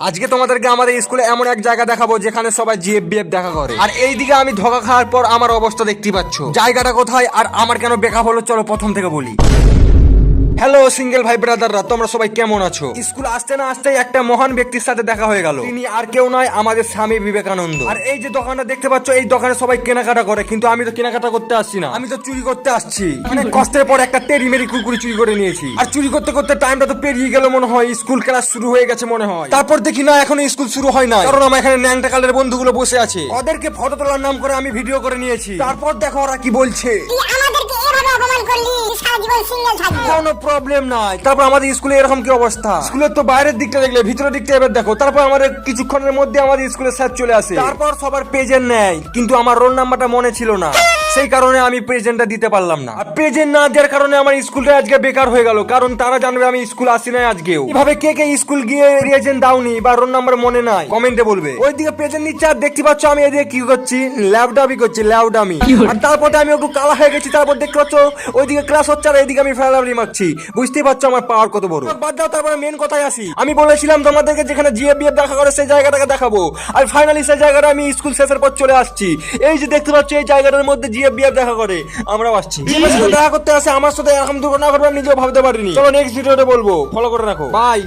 আজকে তোমাদেরকে আমাদের স্কুলে এমন এক জায়গা দেখাবো যেখানে সবাই জিএফবিএফ দেখা করে। আর এইদিকে আমি ধোকা খাওয়ার পর আমার অবস্থা দেখতে পাচ্ছ। জায়গাটা কোথায় আর আমার কেন বেকআপ হলো, চলো প্রথম থেকে বলি। হ্যালো সিঙ্গেল ভাই ব্রাদাররা, তোমরা সবাই কেমন আছো? স্কুল আসতে না আসতেই একটা মহান ব্যক্তির সাথে দেখা হয়ে গেল। তিনি আর কেউ নয়, আমাদের স্বামী বিবেকানন্দ। আর এই যে দোকানটা দেখতে পাচ্ছ, এই দোকানে সবাই কেনাকাটা করে, কিন্তু আমি তো কেনাকাটা করতে আসছি না, আমি তো চুরি করতে আসছি। অনেক কষ্টের পর একটা টেরি মেরি কুকুরি চুরি করে নিয়েছি। আর চুরি করতে করতে টাইমটা তো পেরিয়ে গেল মনে হয়, স্কুল ক্লাস শুরু হয়ে গেছে মনে হয়। তারপর দেখি না, এখনো স্কুল শুরু হয় না, কারণ আমার এখানে ন্যাংটা কালের বন্ধুগুলো বসে আছে। ওদেরকে ফটো তোলার নাম করে আমি ভিডিও করে নিয়েছি। তারপর দেখো ওরা কি বলছে, আমাদেরকে এভাবে অপমান করলি, সারা জীবন সিঙ্গেল থাকবি। কোনো প্রবলেম নাই। তারপর আমাদের স্কুলে এরকম কি অবস্থা, স্কুলের তো বাইরের দিকটা দেখলে ভিতরের দিকটা এবার দেখো। তারপর আমাদের কিছুক্ষণের মধ্যে আমাদের স্কুলের স্যার চলে আসে। তারপর সবার প্রেজেন্ট নেয়, কিন্তু আমার রোল নাম্বারটা মনে ছিল না, সেই কারণে আমি প্রেজেন্টটা দিতে পারলাম না। আর প্রেজেন্ট না দেওয়ার কারণে আমার স্কুলটা আজকে বেকার হয়ে গেল, কারণ তারা জানবে আমি স্কুল আসি না আজকেও। এভাবে কে কে স্কুল গিয়ে প্রেজেন্ট দাওনি বা রোল নাম্বার মনে নাই, কমেন্টে বলবে। ওইদিকে প্রেজেন্ট নিচ্ছে আর দেখতে পাচ্ছ আমি এদিকে কি করছি, ল্যাবডামি করছি, ল্যাবডামি। আর তারপরে আমি একটু কালা হয়ে গেছি। তারপর দেখতে পাচ্ছ ওইদিকে ক্লাস হচ্ছে আর এইদিকে আমি ফেলাবলি মারছি। বুঝতেই পারছো আমার পাওয়ার কত বড়। বাদ দাও, তারপরে মেন কথায় আসি। আমি বলেছিলাম তোমাদেরকে যেখানে জিএফবিএফ দেখা করে সেই জায়গাটাকে দেখাবো, আর ফাইনালি সেই জায়গাটা আমি স্কুল শেষের পর চলে আসছি। এই যে দেখতে পাচ্ছ এই জায়গাটার মধ্যে জিএফবিএফ দেখা করে আমরাও আসছি। দেখা করতে আসে, আমার সাথে এরকম দুর্ঘটনা ঘটবে আমি নিজেও ভাবতে পারিনি। চলো নেক্সট ভিডিওতে বলবো, ফলো করে রাখো, বাই।